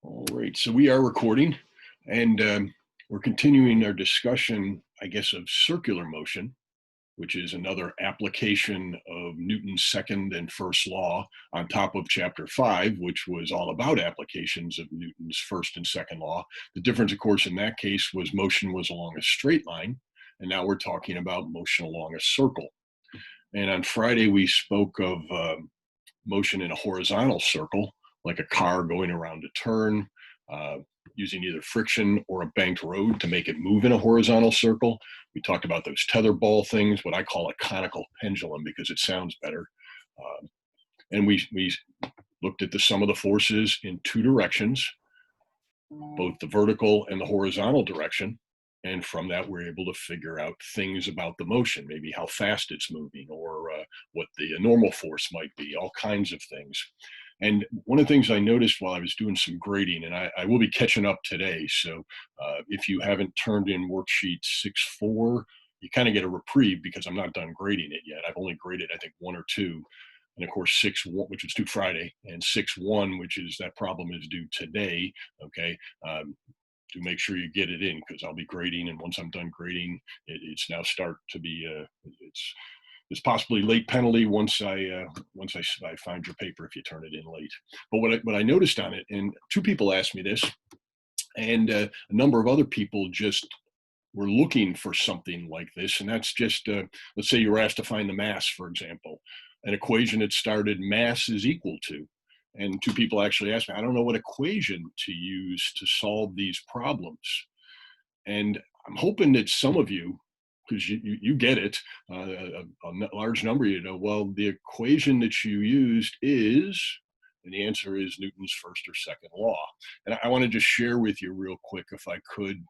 All right, so we are recording, and we're continuing our discussion, I guess, of circular motion, which is another application of Newton's second and first law on top of chapter 5, which was all about applications of Newton's first and second law. The difference, of course, in that case was motion was along a straight line, and now we're talking about motion along a circle. And on Friday, we spoke of motion in a horizontal circle, like a car going around a turn, uh, using either friction or a banked road to make it move in a horizontal circle. We talked about those tether ball things, what I call a conical pendulum because it sounds better. And we looked at the sum of the forces in two directions, both the vertical and the horizontal direction. And from that, we're able to figure out things about the motion, maybe how fast it's moving or what the normal force might be, all kinds of things. And one of the things I noticed while I was doing some grading, and I will be catching up today. So if you haven't turned in worksheet 6.4, you kind of get a reprieve because I'm not done grading it yet. I've only graded, I think, one or two. And of course, 6.1, which is due Friday, and 6.1, which is that problem is due today. Okay. To make sure you get it in because I'll be grading, and once I'm done grading, it's now start to be it's possibly late penalty once I find your paper if you turn it in late. But what I noticed on it, and two people asked me this, and a number of other people just were looking for something like this, and that's just let's say you were asked to find the mass, for example, an equation that started mass is equal to. And two people actually asked me, I don't know what equation to use to solve these problems. And I'm hoping that some of you, because you get it, a large number, well, the equation that you used is, and the answer is Newton's first or second law. And I want to just share with you real quick, if I could,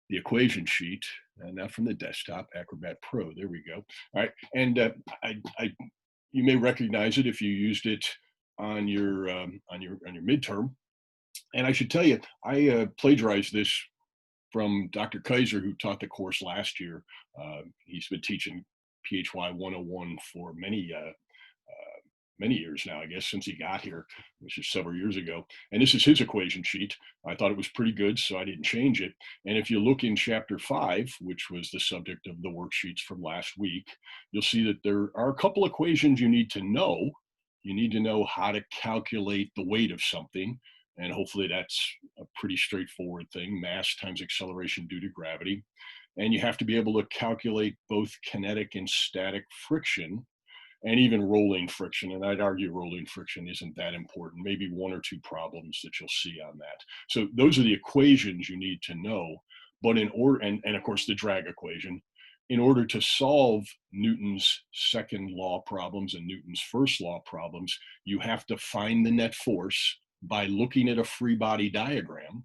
the equation sheet, and not from the desktop, Acrobat Pro. There we go. All right, and you may recognize it if you used it on your midterm. And I should tell you, I plagiarized this from Dr. Kaiser, who taught the course last year. He's been teaching PHY 101 for many years now, I guess, since he got here, which is several years ago. And this is his equation sheet. I thought it was pretty good, so I didn't change it. And if you look in chapter 5, which was the subject of the worksheets from last week, you'll see that there are a couple equations you need to know. You need to know how to calculate the weight of something. And hopefully that's a pretty straightforward thing, mass times acceleration due to gravity. And you have to be able to calculate both kinetic and static friction, and even rolling friction. And I'd argue rolling friction isn't that important, maybe one or two problems that you'll see on that. So those are the equations you need to know. But in order, and of course the drag equation, in order to solve Newton's second law problems and Newton's first law problems, you have to find the net force by looking at a free body diagram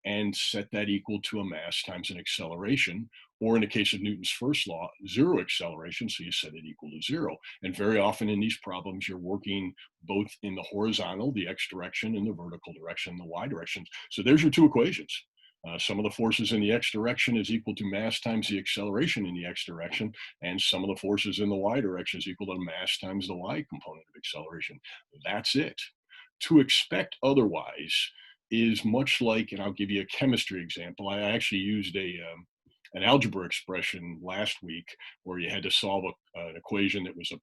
and set that equal to a mass times an acceleration, or in the case of Newton's first law, zero acceleration, so you set it equal to zero. And very often in these problems, you're working both in the horizontal, the x direction, and the vertical direction, the y direction. So there's your two equations. Some of the forces in the x direction is equal to mass times the acceleration in the x direction, and some of the forces in the y direction is equal to mass times the y component of acceleration. That's it. To expect otherwise is much like, and I'll give you a chemistry example. I actually used an algebra expression last week where you had to solve an equation that was a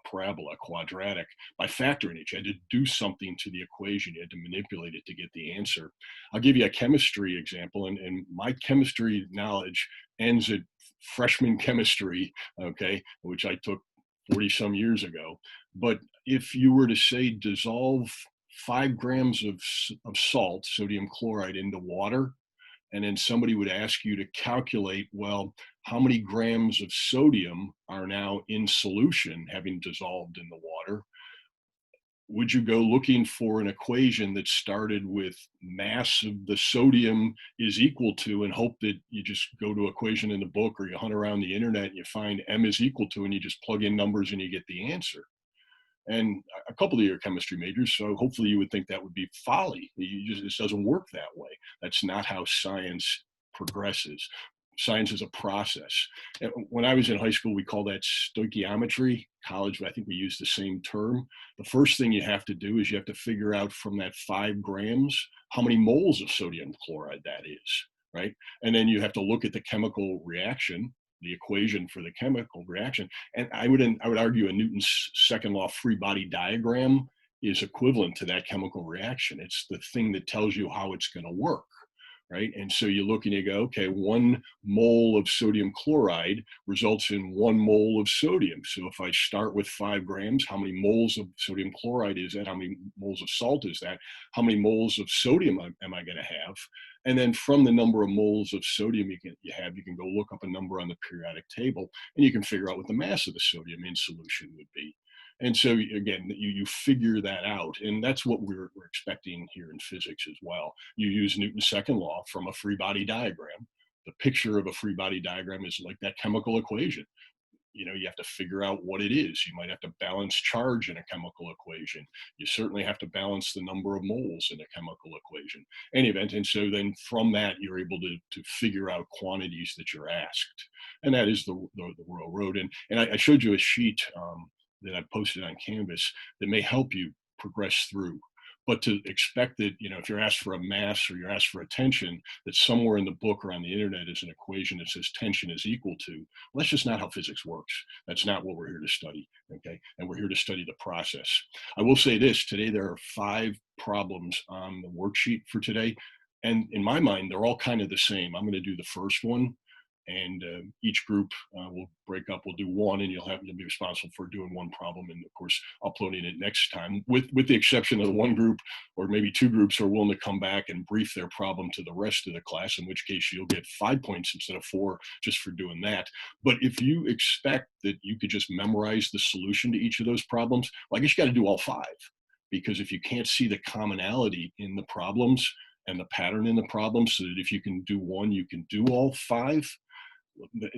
parabola, quadratic, by factoring it. You had to do something to the equation. You had to manipulate it to get the answer. I'll give you a chemistry example, and my chemistry knowledge ends at freshman chemistry, okay, which I took 40 some years ago. But if you were to say dissolve 5 grams of salt, sodium chloride, into water, and then somebody would ask you to calculate, well, how many grams of sodium are now in solution having dissolved in the water? Would you go looking for an equation that started with mass of the sodium is equal to, and hope that you just go to equation in the book, or you hunt around the internet and you find M is equal to, and you just plug in numbers and you get the answer? And a couple of your chemistry majors, so hopefully you would think that would be folly. It doesn't work that way. That's not how science progresses. science is a process. And when I was in high school, we call that stoichiometry. College, I think we use the same term. The first thing you have to do is you have to figure out from that 5 grams how many moles of sodium chloride that is, right? And then you have to look at the chemical reaction, the equation for the chemical reaction. And I would argue a Newton's second law free body diagram is equivalent to that chemical reaction. It's the thing that tells you how it's going to work, right? And so you look and you go, okay, 1 mole of sodium chloride results in 1 mole of sodium. So if I start with 5 grams, how many moles of sodium chloride is that? How many moles of salt is that? How many moles of sodium am I going to have? And then from the number of moles of sodium you can go look up a number on the periodic table, and you can figure out what the mass of the sodium in solution would be. And so again, you figure that out, and that's what we're expecting here in physics as well. You use Newton's second law from a free body diagram. The picture of a free body diagram is like that chemical equation. You have to figure out what it is. You might have to balance charge in a chemical equation. You certainly have to balance the number of moles in a chemical equation. Any event, and so then from that, you're able to figure out quantities that you're asked. And that is the Royal Road. And I showed you a sheet that I posted on Canvas that may help you progress through. But to expect that, if you're asked for a mass or you're asked for a tension, that somewhere in the book or on the internet is an equation that says tension is equal to, well, that's just not how physics works. That's not what we're here to study, okay? And we're here to study the process. I will say this, today there are 5 problems on the worksheet for today. And in my mind, they're all kind of the same. I'm going to do the first one, and each group will break up. We'll do one, and you'll be responsible for doing one problem, and of course uploading it next time. With the exception of the one group, or maybe 2 groups, are willing to come back and brief their problem to the rest of the class. In which case, you'll get 5 points instead of 4 just for doing that. But if you expect that you could just memorize the solution to each of those problems, well, I guess you got to do all 5, because if you can't see the commonality in the problems and the pattern in the problems, so that if you can do one, you can do all 5.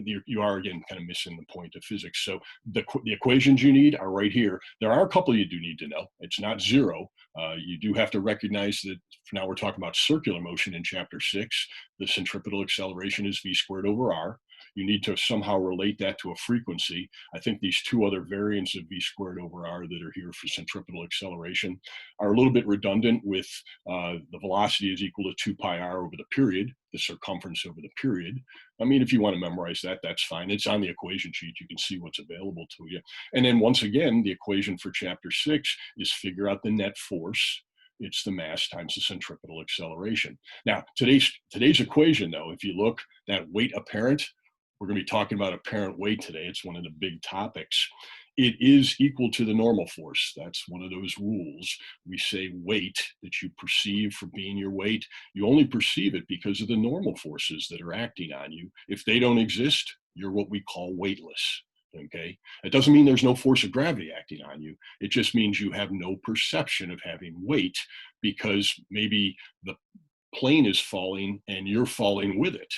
You are again kind of missing the point of physics. So the equations you need are right here. There are a couple you do need to know. It's not 0. You do have to recognize that for now we're talking about circular motion in chapter 6. The centripetal acceleration is v squared over r. You need to somehow relate that to a frequency. I think these 2 other variants of v squared over r that are here for centripetal acceleration are a little bit redundant with the velocity is equal to 2 pi r over the period, the circumference over the period. I mean, if you want to memorize that, that's fine. It's on the equation sheet. You can see what's available to you. And then once again, the equation for chapter 6 is figure out the net force. It's the mass times the centripetal acceleration. Now, today's equation, though, if you look, that weight apparent, we're going to be talking about apparent weight today. It's one of the big topics. It is equal to the normal force. That's one of those rules. We say weight that you perceive for being your weight. You only perceive it because of the normal forces that are acting on you. If they don't exist, you're what we call weightless. Okay. It doesn't mean there's no force of gravity acting on you. It just means you have no perception of having weight, because maybe the plane is falling and you're falling with it.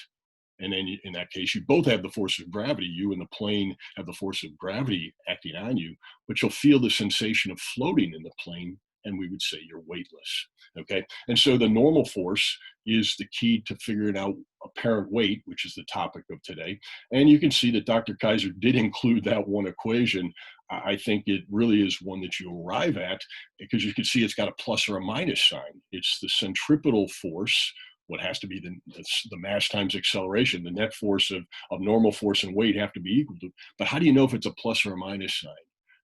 And then in that case, you both have the force of gravity. You and the plane have the force of gravity acting on you, but you'll feel the sensation of floating in the plane, and we would say you're weightless. Okay. And so the normal force is the key to figuring out apparent weight, which is the topic of today. And you can see that Dr. Kaiser did include that one equation. I think it really is one that you arrive at, because you can see it's got a plus or a minus sign. It's the centripetal force, what has to be the mass times acceleration. The net force of normal force and weight have to be equal to. But how do you know if it's a plus or a minus sign?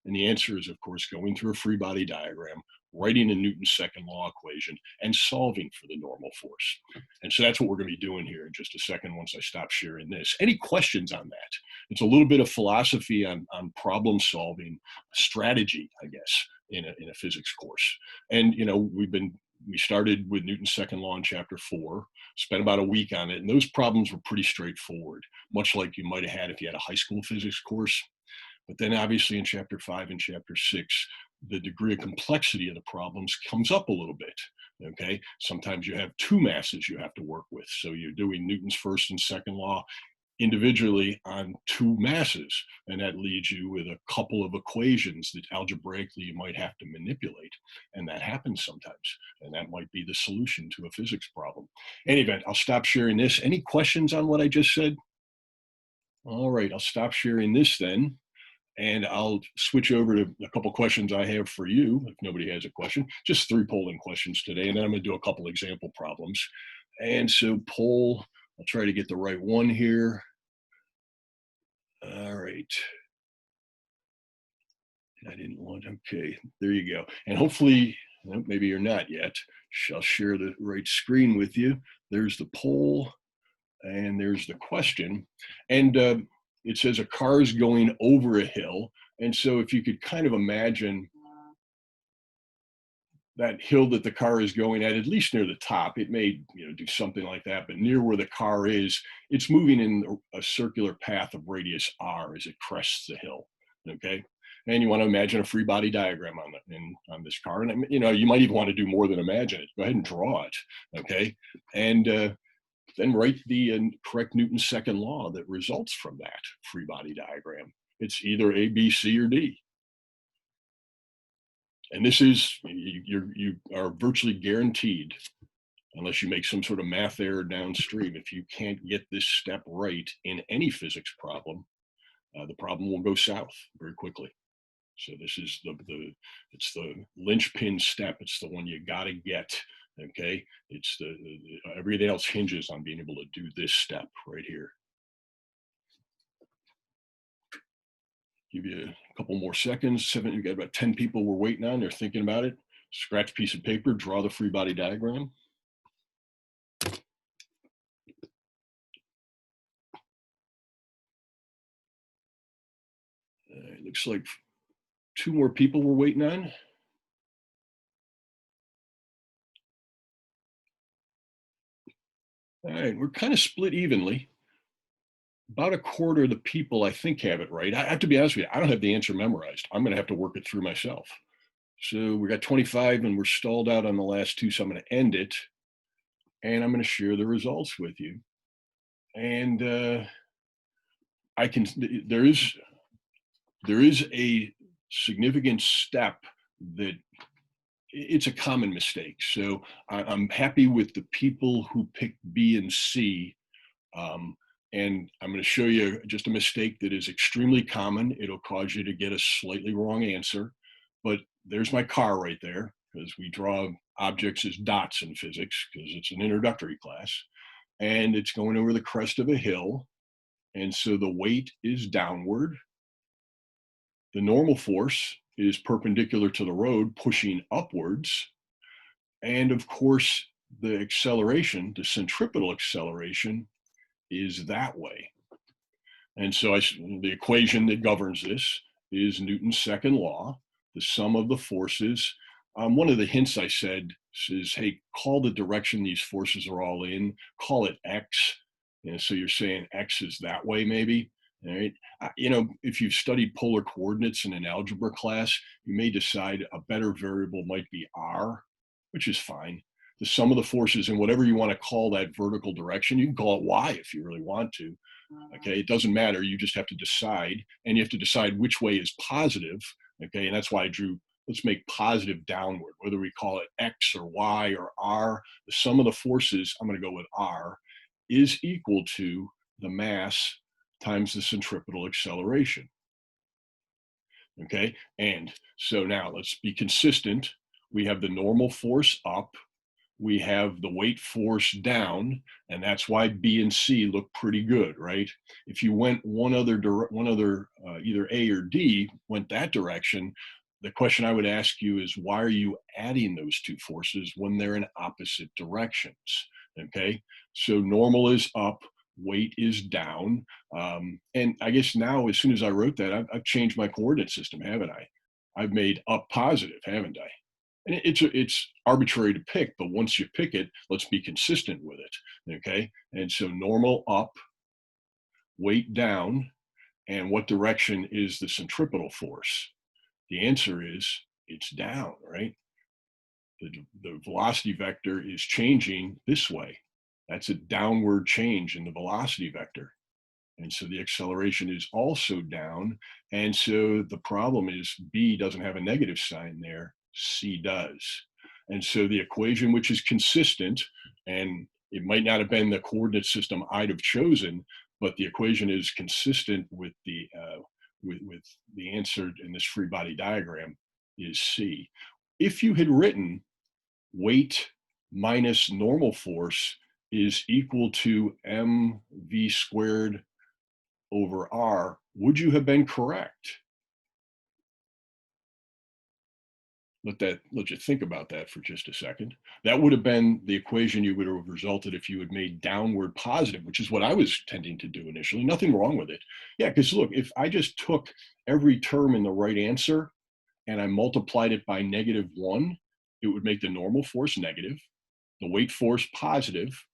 And the answer is, of course, going through a free body diagram, writing a Newton's second law equation, and solving for the normal force. And so that's what we're going to be doing here in just a second once I stop sharing this. Any questions on that? It's a little bit of philosophy on problem solving strategy, I guess, in a physics course. And, we started with Newton's second law in chapter 4, spent about a week on it, and those problems were pretty straightforward, much like you might have had if you had a high school physics course. But then obviously in chapter 5 and chapter 6, the degree of complexity of the problems comes up a little bit, okay? Sometimes you have 2 masses you have to work with. So you're doing Newton's first and second law individually on two masses. And that leaves you with a couple of equations that algebraically you might have to manipulate. And that happens sometimes. And that might be the solution to a physics problem. In any event, I'll stop sharing this. Any questions on what I just said? All right, I'll stop sharing this then. And I'll switch over to a couple questions I have for you, if nobody has a question. Just 3 polling questions today, and then I'm going to do a couple example problems. And so poll, I'll try to get the right one here. All right. I didn't want, okay, there you go. And hopefully, well, maybe you're not yet. I'll share the right screen with you. There's the poll, and there's the question. And it says a car is going over a hill. And so if you could kind of imagine that hill that the car is going at least near the top, it may do something like that, but near where the car is, it's moving in a circular path of radius r as it crests the hill. Okay, and you want to imagine a free body diagram on this car, and you might even want to do more than imagine it. Go ahead and draw it. Okay, and then write the correct Newton's second law that results from that free body diagram. It's either A, B, C, or D. And this is, you are virtually guaranteed, unless you make some sort of math error downstream, if you can't get this step right in any physics problem, the problem will go south very quickly. So this is it's the linchpin step. It's the one you got to get. Okay, it's everything else hinges on being able to do this step right here. Give you a couple more seconds. You got about 10 people we're waiting on. They're thinking about it. Scratch a piece of paper, draw the free body diagram. It looks like 2 more people we're waiting on. All right, we're kind of split evenly. About a quarter of the people, I think, have it right. I have to be honest with you, I don't have the answer memorized. I'm going to have to work it through myself. So we got 25 and we're stalled out on the last 2, so I'm going to end it. And I'm going to share the results with you. And there is a significant step that it's a common mistake. So I'm happy with the people who picked B and C. And I'm going to show you just a mistake that is extremely common. It'll cause you to get a slightly wrong answer. But there's my car right there, because we draw objects as dots in physics, because it's an introductory class. And it's going over the crest of a hill. And so the weight is downward. The normal force is perpendicular to the road, pushing upwards. And of course, the acceleration, the centripetal acceleration, is that way. And so the equation that governs this is Newton's second law, the sum of the forces. One of the hints I said is, hey, call the direction these forces are all in, call it X. So you're saying X is that way, maybe. All right. If you've studied polar coordinates in an algebra class, you may decide a better variable might be R, which is fine. The sum of the forces in whatever you want to call that vertical direction, you can call it Y if you really want to. Okay, it doesn't matter. You just have to decide, and you have to decide which way is positive. Okay, and that's why I drew, let's make positive downward, whether we call it X or Y or R. The sum of the forces, I'm going to go with R, is equal to the mass times the centripetal acceleration. Okay, and so now let's be consistent. We have the normal force up, we have the weight force down, and that's why B and C look pretty good, right? If you went either A or D went that direction, the question I would ask you is, why are you adding those 2 forces when they're in opposite directions? Okay, so normal is up, weight is down. And I guess now, as soon as I wrote that, I've changed my coordinate system, haven't I? I've made up positive, haven't I? And it's arbitrary to pick, but once you pick it, let's be consistent with it, okay? And so normal up, weight down, and what direction is the centripetal force? The answer is it's down, right? The velocity vector is changing this way. That's a downward change in the velocity vector. And so the acceleration is also down. And so the problem is B doesn't have a negative sign there, C does. And so the equation, which is consistent, and it might not have been the coordinate system I'd have chosen, but the equation is consistent with with the answer in this free body diagram, is C. If you had written weight minus normal force is equal to mv squared over r, would you have been correct? Let you think about that for just a second. That would have been the equation you would have resulted if you had made downward positive, which is what I was tending to do initially. Nothing wrong with it. Yeah, because look, if I just took every term in the right answer and I multiplied it by -1, it would make the normal force negative, the weight force positive,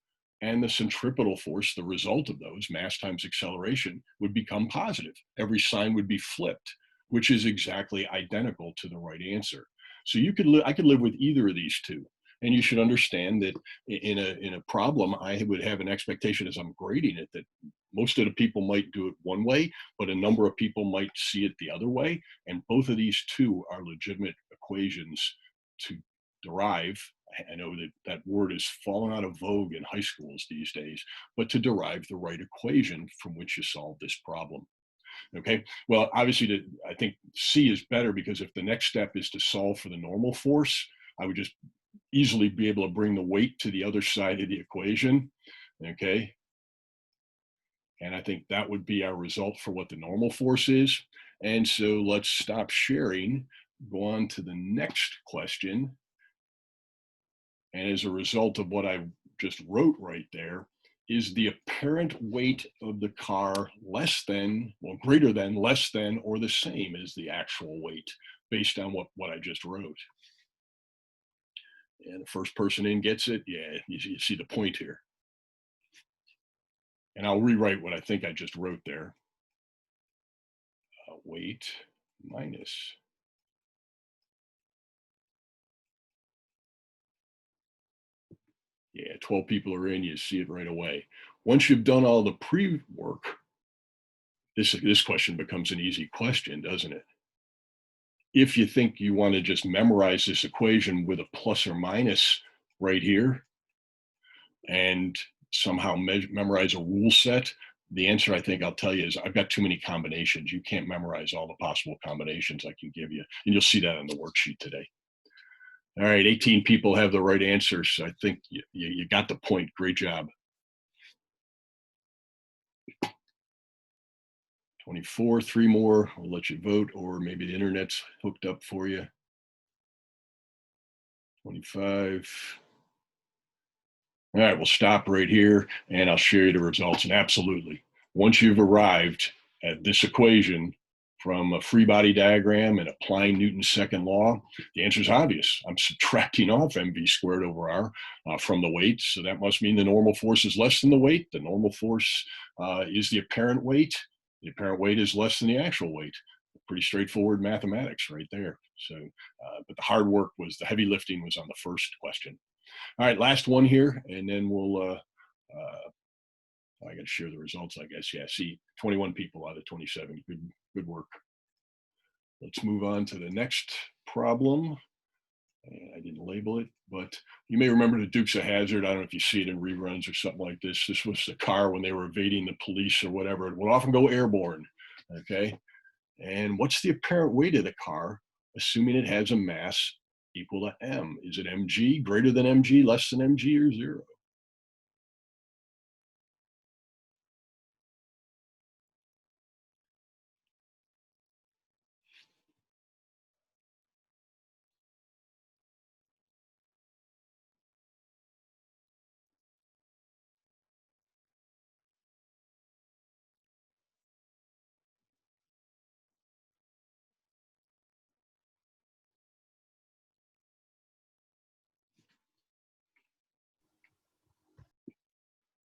and the centripetal force, the result of those, mass times acceleration, would become positive. Every sign would be flipped, which is exactly identical to the right answer. So I could live with either of these two. And you should understand that in a problem, I would have an expectation as I'm grading it that most of the people might do it one way, but a number of people might see it the other way. And both of these two are legitimate equations to derive. I know that that word is fallen out of vogue in high schools these days, but to derive the right equation from which you solve this problem. Okay. Well, obviously, I think C is better because if the next step is to solve for the normal force, I would just easily be able to bring the weight to the other side of the equation. Okay. And I think that would be our result for what the normal force is. And so let's stop sharing, go on to the next question. And as a result of what I just wrote right there, is the apparent weight of the car less than, well, greater than, less than, or the same as the actual weight based on what I just wrote? And the first person in gets it. Yeah, you see the point here. And I'll rewrite what I think I just wrote there. Weight minus. Yeah, 12 people are in, you see it right away. Once you've done all the pre-work, this question becomes an easy question, doesn't it? If you think you want to just memorize this equation with a plus or minus right here and somehow memorize a rule set, the answer I think I'll tell you is I've got too many combinations. You can't memorize all the possible combinations I can give you. And you'll see that on the worksheet today. All right, 18 people have the right answers. So I think you got the point. Great job. 24, three more. I'll let you vote, or maybe the internet's hooked up for you. 25. All right, we'll stop right here and I'll share you the results. And absolutely, once you've arrived at this equation from a free body diagram and applying Newton's second law, the answer is obvious. I'm subtracting off mv squared over r from the weight. So that must mean the normal force is less than the weight. The normal force is the apparent weight. The apparent weight is less than the actual weight. Pretty straightforward mathematics right there. So, but the hard work was, the heavy lifting was on the first question. All right, last one here, and then I got to share the results, I guess. Yeah, see, 21 people out of 27. Good work. Let's move on to the next problem. I didn't label it, but you may remember the Dukes of Hazzard. I don't know if you see it in reruns or something like this. This was the car when they were evading the police or whatever. It would often go airborne. Okay, and what's the apparent weight of the car, assuming it has a mass equal to m? Is it mg, greater than mg, less than mg, or zero?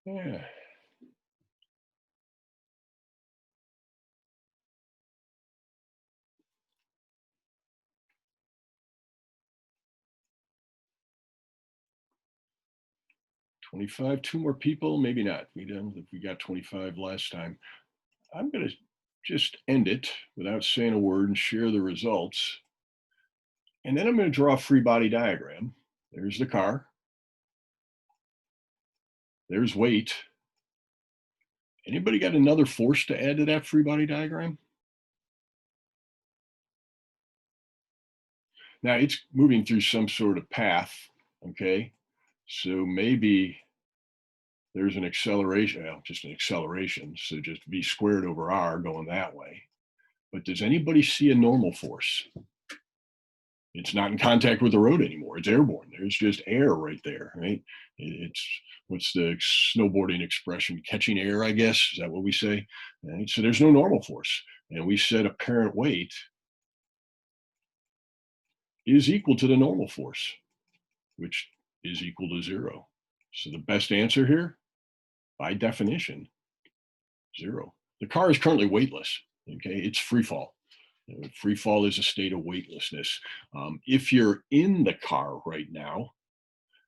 Yeah. 25, two more people, maybe not. We got 25 last time. I'm going to just end it without saying a word and share the results. And then I'm going to draw a free body diagram. There's the car. There's weight. Anybody got another force to add to that free body diagram? Now it's moving through some sort of path, okay? So maybe there's an acceleration, well, just an acceleration. So just v squared over r going that way. But does anybody see a normal force? It's not in contact with the road anymore. It's airborne. There's just air right there, right? It's what's the snowboarding expression? Catching air, I guess. Is that what we say? Right? So there's no normal force. And we said apparent weight is equal to the normal force, which is equal to 0. So the best answer here, by definition, 0. The car is currently weightless. Okay, it's free fall. Free fall is a state of weightlessness. If you're in the car right now,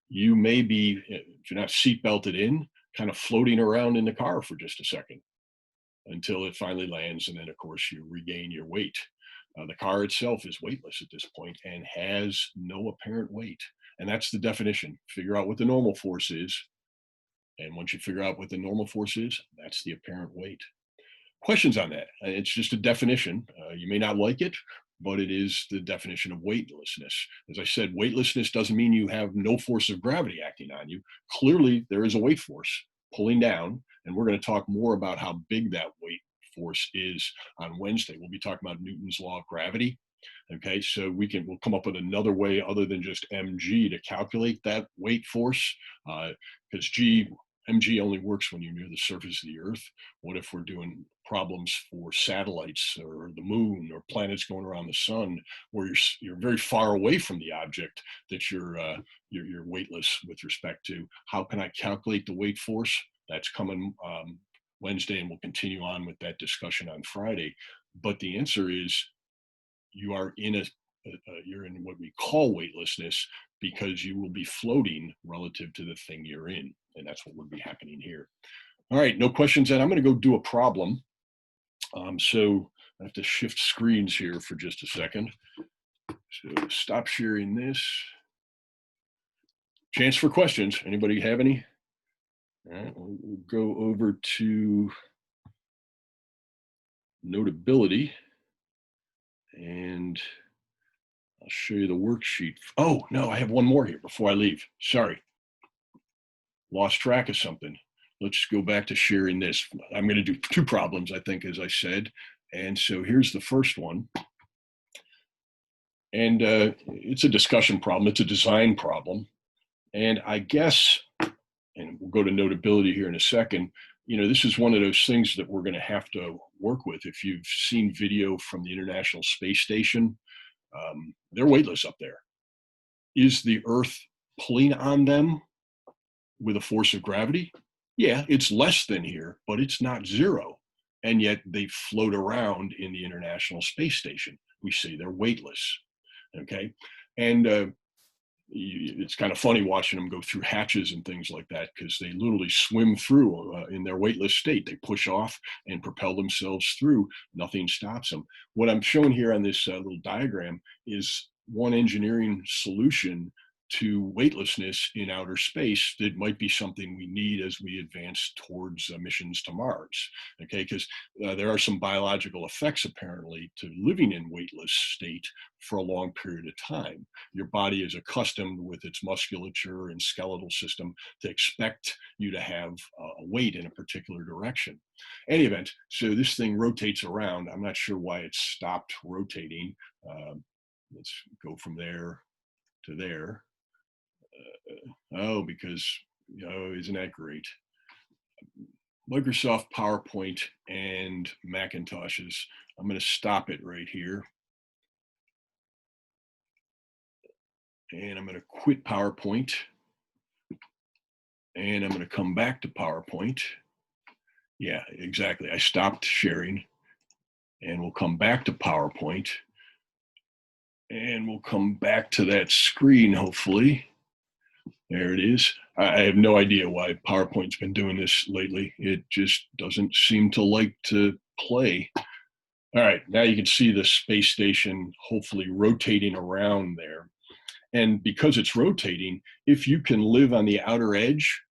you may be, if you're not seat belted in, kind of floating around in the car for just a second until it finally lands. And then, of course, you regain your weight. The car itself is weightless at this point and has no apparent weight. And that's the definition. Figure out what the normal force is. And once you figure out what the normal force is, that's the apparent weight. Questions on that? It's just a definition. You may not like it, but it is the definition of weightlessness. As I said, weightlessness doesn't mean you have no force of gravity acting on you. Clearly, there is a weight force pulling down, and we're going to talk more about how big that weight force is on Wednesday. We'll be talking about Newton's law of gravity. Okay, so we'll come up with another way other than just mg to calculate that weight force, because mg only works when you're near the surface of the Earth. What if we're doing problems for satellites or the moon or planets going around the sun, where you're very far away from the object that you're weightless with respect to? How can I calculate the weight force? That's coming Wednesday, and we'll continue on with that discussion on Friday. But the answer is you are you're in what we call weightlessness, because you will be floating relative to the thing you're in. And that's what would be happening here. All right, no questions then. I'm going to go do a problem. So I have to shift screens here for just a second. So stop sharing this. Chance for questions. Anybody have any? All right, we'll go over to Notability, and I'll show you the worksheet. Oh, no, I have one more here before I leave. Sorry. Lost track of something. Let's go back to sharing this. I'm going to do 2 problems, I think, as I said. And so here's the first one. And it's a discussion problem. It's a design problem. And I guess, and we'll go to Notability here in a second, this is one of those things that we're going to have to work with. If you've seen video from the International Space Station, they're weightless up there. Is the Earth pulling on them with a force of gravity? Yeah, it's less than here, but it's not 0. And yet they float around in the International Space Station. We say they're weightless. Okay. And it's kind of funny watching them go through hatches and things like that, because they literally swim through in their weightless state. They push off and propel themselves through. Nothing stops them. What I'm showing here on this little diagram is one engineering solution to weightlessness in outer space that might be something we need as we advance towards missions to Mars. Okay, because there are some biological effects apparently to living in weightless state for a long period of time. Your body is accustomed with its musculature and skeletal system to expect you to have a weight in a particular direction. Any event, so this thing rotates around. I'm not sure why it stopped rotating. Let's go from there to there. Because, isn't that great? Microsoft PowerPoint and Macintoshes. I'm going to stop it right here. And I'm going to quit PowerPoint. And I'm going to come back to PowerPoint. Yeah, exactly. I stopped sharing. And we'll come back to PowerPoint. And we'll come back to that screen, hopefully. There it is. I have no idea why PowerPoint's been doing this lately. It just doesn't seem to like to play. All right, now you can see the space station hopefully rotating around there. And because it's rotating, if you can live on the outer edge,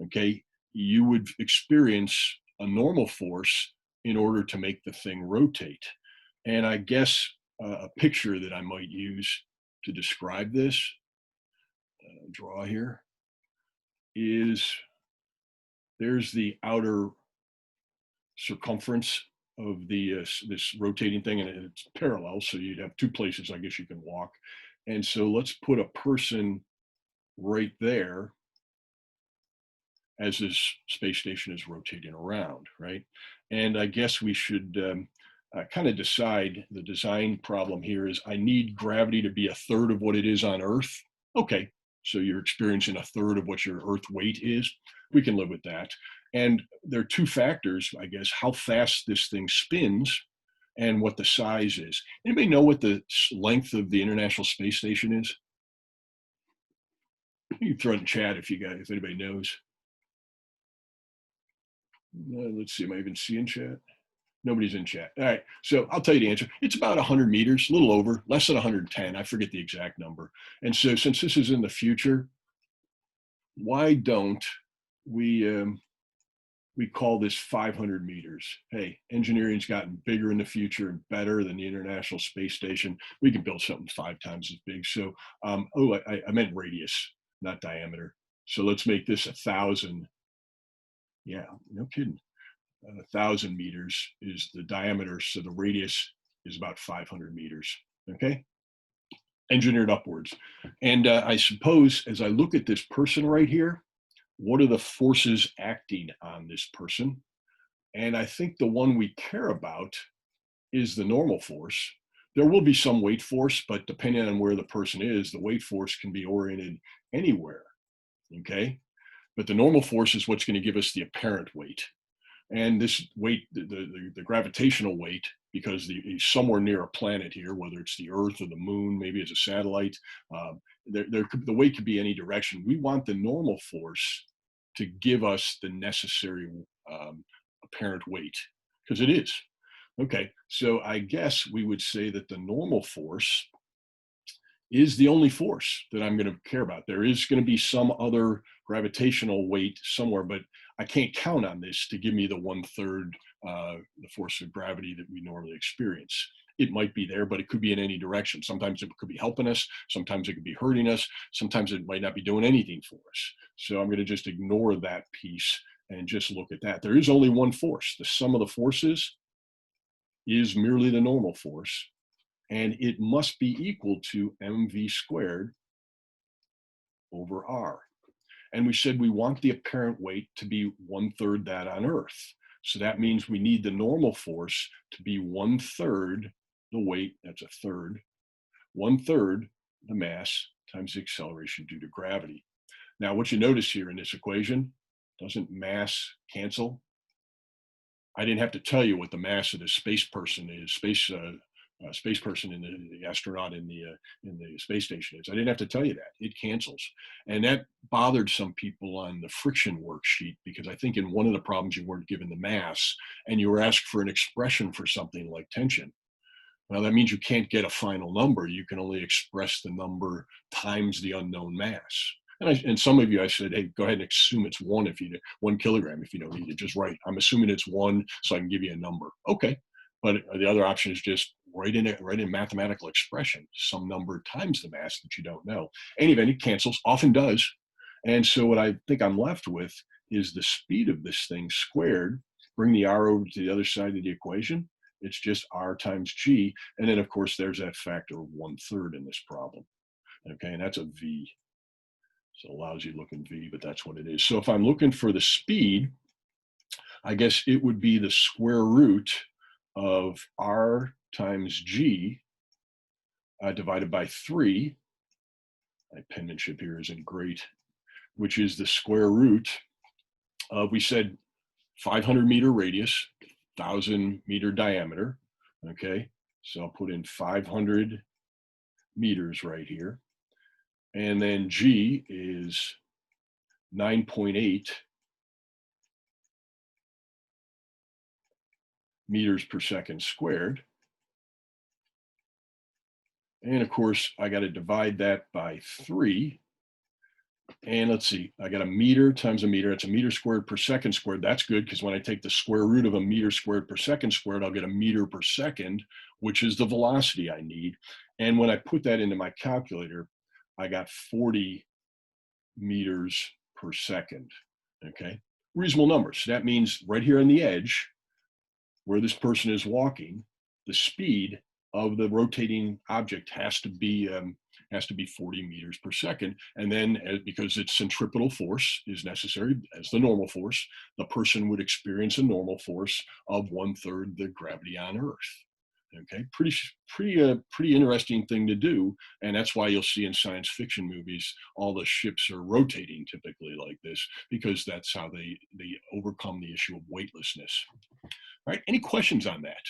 okay, you would experience a normal force in order to make the thing rotate. And I guess a picture that I might use to describe this, draw here, is there's the outer circumference of the this rotating thing, and it's parallel, so you'd have two places I guess you can walk. And so let's put a person right there as this space station is rotating around, right? And I guess we should kind of decide the design problem here is I need gravity to be a third of what it is on Earth. Okay, so you're experiencing a third of what your Earth weight is. We can live with that. And there are two factors, I guess, how fast this thing spins and what the size is. Anybody know what the length of the International Space Station is? You can throw it in chat if anybody knows. Let's see, am I even seeing chat? Nobody's in chat. All right, so I'll tell you the answer. It's about 100 meters, a little over, less than 110. I forget the exact number. And so since this is in the future, why don't we we call this 500 meters? Hey, engineering's gotten bigger in the future and better than the International Space Station. We can build something 5 times as big. So, I meant radius, not diameter. So let's make this 1,000. Yeah, no kidding. 1,000 meters is the diameter, so the radius is about 500 meters. Okay, engineered upwards. And I suppose as I look at this person right here, what are the forces acting on this person? And I think the one we care about is the normal force. There will be some weight force, but depending on where the person is, the weight force can be oriented anywhere. Okay, but the normal force is what's going to give us the apparent weight. And this weight, the gravitational weight, because he's somewhere near a planet here, whether it's the Earth or the Moon, maybe it's a satellite, the weight could be any direction. We want the normal force to give us the necessary apparent weight, because it is. Okay, so I guess we would say that the normal force is the only force that I'm going to care about. There is going to be some other gravitational weight somewhere, but I can't count on this to give me the 1/3 the force of gravity that we normally experience. It might be there, but it could be in any direction. Sometimes it could be helping us. Sometimes it could be hurting us. Sometimes it might not be doing anything for us. So I'm going to just ignore that piece and just look at that. There is only one force. The sum of the forces is merely the normal force, and it must be equal to mv squared over r. And we said we want the apparent weight to be 1/3 that on Earth. So that means we need the normal force to be 1/3 the weight, that's a third, 1/3 the mass times the acceleration due to gravity. Now, what you notice here in this equation, doesn't mass cancel? I didn't have to tell you what the mass of the space person is, space person and the astronaut in the space station is. I didn't have to tell you that. It cancels. And that bothered some people on the friction worksheet, because I think in one of the problems you weren't given the mass and you were asked for an expression for something like tension. Well, that means you can't get a final number. You can only express the number times the unknown mass. And some of you, I said, hey, go ahead and assume it's 1 kilogram if you don't need it. Just write, I'm assuming it's 1 so I can give you a number. Okay. But the other option is just write in mathematical expression, some number times the mass that you don't know. Any event, it cancels, often does. And so what I think I'm left with is the speed of this thing squared. Bring the r over to the other side of the equation. It's just r times g. And then, of course, there's that factor of 1/3 in this problem. Okay, and that's a v. So a lousy looking v, but that's what it is. So if I'm looking for the speed, I guess it would be the square root of r times g divided by 3. My penmanship here isn't great, which is the square root of, we said, 500-meter radius, 1,000-meter diameter. Okay, so I'll put in 500 meters right here. And then g is 9.8 meters per second squared. And of course, I got to divide that by 3. And let's see, I got a meter times a meter. It's a meter squared per second squared. That's good, because when I take the square root of a meter squared per second squared, I'll get a meter per second, which is the velocity I need. And when I put that into my calculator, I got 40 meters per second. Okay, reasonable numbers. So that means right here on the edge, where this person is walking, the speed of the rotating object has to be 40 meters per second. And then, because its centripetal force is necessary as the normal force, the person would experience a normal force of 1/3 the gravity on Earth. Okay, pretty interesting thing to do, and that's why you'll see in science fiction movies all the ships are rotating typically like this, because that's how they overcome the issue of weightlessness. All right, any questions on that?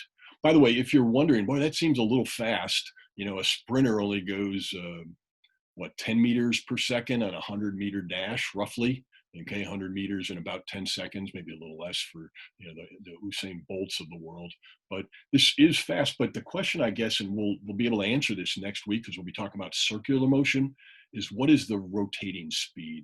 By the way, if you're wondering, boy, that seems a little fast. A sprinter only goes 10 meters per second on a 100-meter dash, roughly. Okay, 100 meters in about 10 seconds, maybe a little less for the Usain Bolts of the world. But this is fast. But the question, I guess, and we'll be able to answer this next week, because we'll be talking about circular motion, is what is the rotating speed?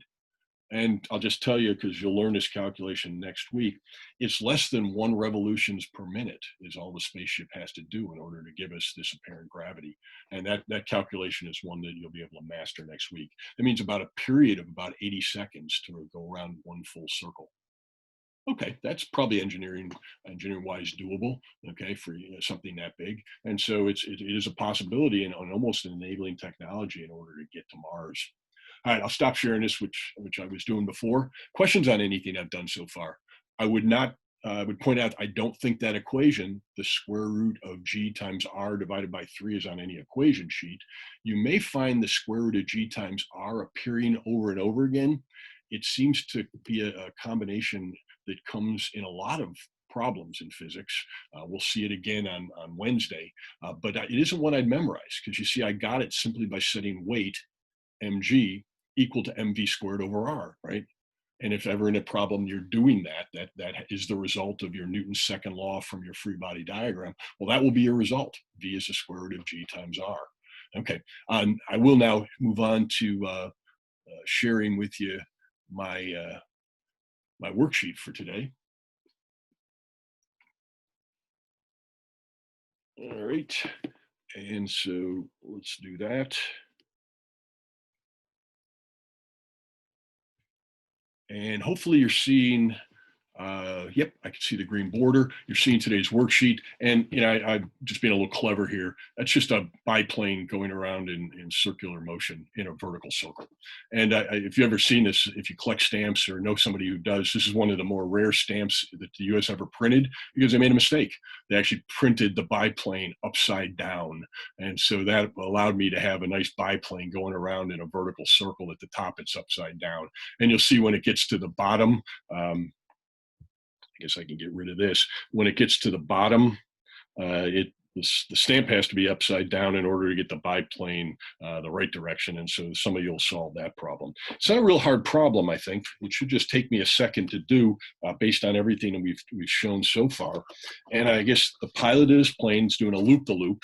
And I'll just tell you, because you'll learn this calculation next week, it's less than 1 revolutions per minute is all the spaceship has to do in order to give us this apparent gravity. And that calculation is one that you'll be able to master next week. That means about a period of about 80 seconds to go around one full circle. Okay, that's probably engineering wise doable. Okay, for something that big, and so it is a possibility and almost an enabling technology in order to get to Mars. All right, I'll stop sharing this, which I was doing before. Questions on anything I've done so far? I would not. I would point out, I don't think that equation, the square root of g times r divided by 3, is on any equation sheet. You may find the square root of g times r appearing over and over again. It seems to be a combination that comes in a lot of problems in physics. We'll see it again on Wednesday, but it isn't one I'd memorize, because you see, I got it simply by setting weight, mg, equal to mv squared over r, right? And if ever in a problem you're doing that is the result of your Newton's second law from your free body diagram, well, that will be your result. V is the square root of g times r. Okay, I will now move on to sharing with you my my worksheet for today. All right, and so let's do that. And hopefully you're seeing, yep, I can see the green border. You're seeing today's worksheet. And I'm just being a little clever here. That's just a biplane going around in circular motion in a vertical circle. And if you've ever seen this, if you collect stamps or know somebody who does, this is one of the more rare stamps that the US ever printed, because they made a mistake. They actually printed the biplane upside down. And so that allowed me to have a nice biplane going around in a vertical circle. At the top, it's upside down. And you'll see when it gets to the bottom, I guess I can get rid of this. When it gets to the bottom, the stamp has to be upside down in order to get the biplane the right direction. And so some of you will solve that problem. It's not a real hard problem, I think. It should just take me a second to do based on everything that we've shown so far. And I guess the pilot of this plane is doing a loop-the-loop,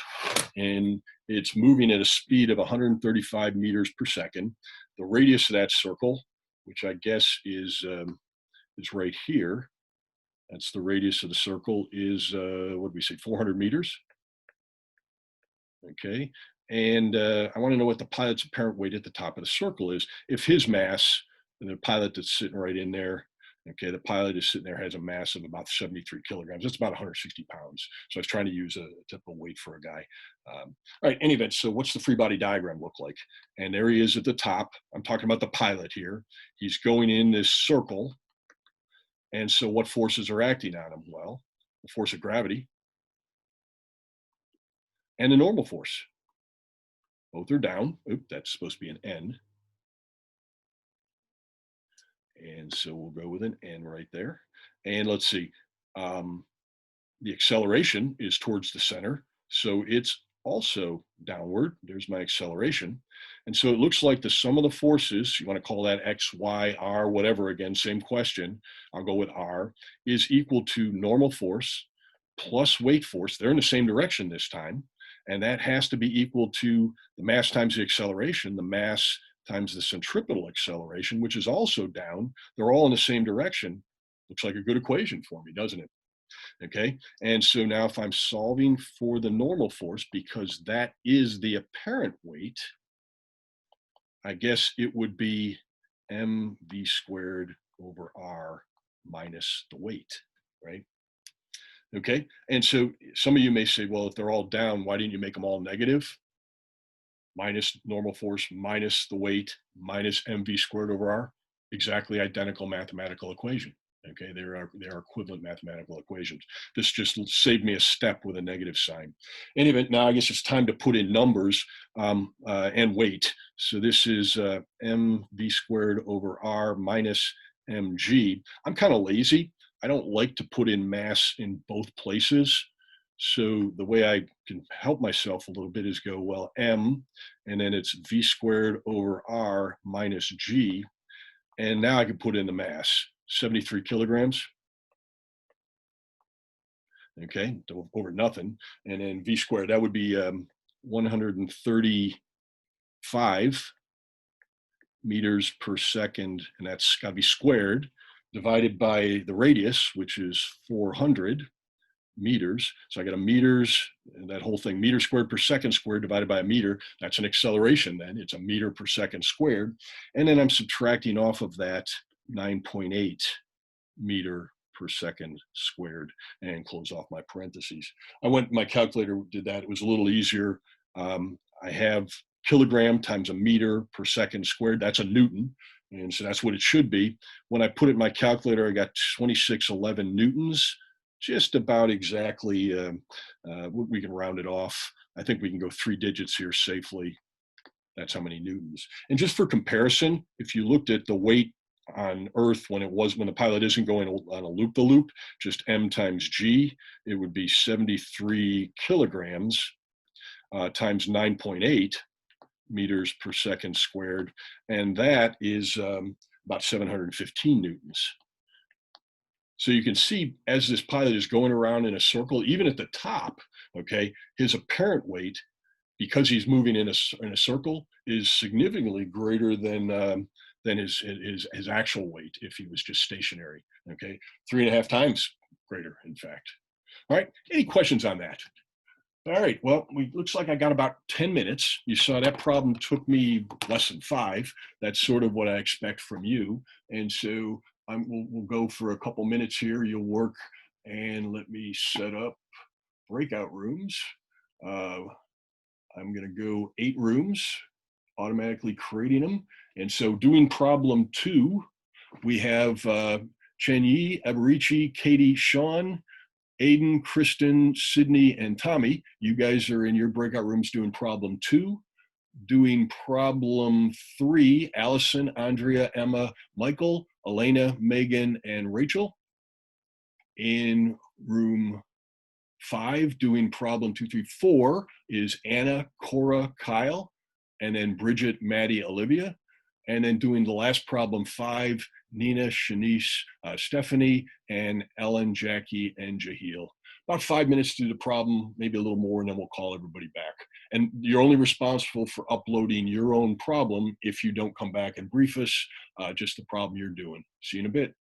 and it's moving at a speed of 135 meters per second. The radius of that circle, which I guess is right here. That's the radius of the circle, is, what did we say, 400 meters? Okay, and I want to know what the pilot's apparent weight at the top of the circle is. If his mass, and the pilot that's sitting right in there, okay, the pilot is sitting there, has a mass of about 73 kilograms. That's about 160 pounds. So I was trying to use a typical weight for a guy. All right, any event, so what's the free body diagram look like? And there he is at the top. I'm talking about the pilot here. He's going in this circle. And so what forces are acting on him? Well, the force of gravity and the normal force. Both are down. Oop, that's supposed to be an N. And so we'll go with an N right there. And let's see. The acceleration is towards the center. So it's also downward. There's my acceleration. And so it looks like the sum of the forces, you want to call that X, Y, R, whatever, again, same question, I'll go with R, is equal to normal force plus weight force. They're in the same direction this time. And that has to be equal to the mass times the acceleration, the mass times the centripetal acceleration, which is also down. They're all in the same direction. Looks like a good equation for me, doesn't it? Okay. And so now if I'm solving for the normal force, because that is the apparent weight, I guess it would be mv squared over r minus the weight, right? Okay. And so some of you may say, well, if they're all down, why didn't you make them all negative? Minus normal force, minus the weight, minus mv squared over r, exactly identical mathematical equation. Okay, they are equivalent mathematical equations. This just saved me a step with a negative sign. Anyway, now I guess it's time to put in numbers and weight. So this is mv squared over r minus mg. I'm kind of lazy. I don't like to put in mass in both places. So the way I can help myself a little bit is go, well, m, and then it's v squared over r minus g. And now I can put in the mass, 73 kilograms. Okay, over nothing. And then v squared, that would be 135 meters per second, and that's got to be squared, divided by the radius, which is 400 meters. So I got a meters, and that whole thing, meter squared per second squared divided by a meter. That's an acceleration then. It's a meter per second squared. And then I'm subtracting off of that 9.8 meter per second squared and close off my parentheses. My calculator did that. It was a little easier. I have kilogram times a meter per second squared. That's a Newton. And so that's what it should be. When I put it in my calculator, I got 2611 Newtons. Just about exactly, we can round it off. I think we can go 3 digits here safely. That's how many Newtons. And just for comparison, if you looked at the weight on Earth when the pilot isn't going on a loop-the-loop, just m times g, it would be 73 kilograms times 9.8 meters per second squared. And that is about 715 Newtons. So you can see as this pilot is going around in a circle, even at the top, okay, his apparent weight, because he's moving in a circle, is significantly greater than his actual weight if he was just stationary. Okay, 3.5 times greater, in fact. All right, any questions on that? All right, well, looks like I got about 10 minutes. You saw that problem took me less than 5. That's sort of what I expect from you. And so we'll go for a couple minutes here. You'll work, and let me set up breakout rooms. I'm going to go 8 rooms, automatically creating them. And so doing problem 2, we have Chen Yi, Abarichi, Katie, Sean, Aiden, Kristen, Sydney, and Tommy. You guys are in your breakout rooms doing problem 2. Doing problem 3, Allison, Andrea, Emma, Michael, Elena, Megan, and Rachel. In room 5, doing problem 2, 3, 4 is Anna, Cora, Kyle, and then Bridget, Maddie, Olivia. And then doing the last problem 5, Nina, Shanice, Stephanie, and Ellen, Jackie, and Jahil. About 5 minutes to do the problem, maybe a little more, and then we'll call everybody back. And you're only responsible for uploading your own problem if you don't come back and brief us, just the problem you're doing. See you in a bit.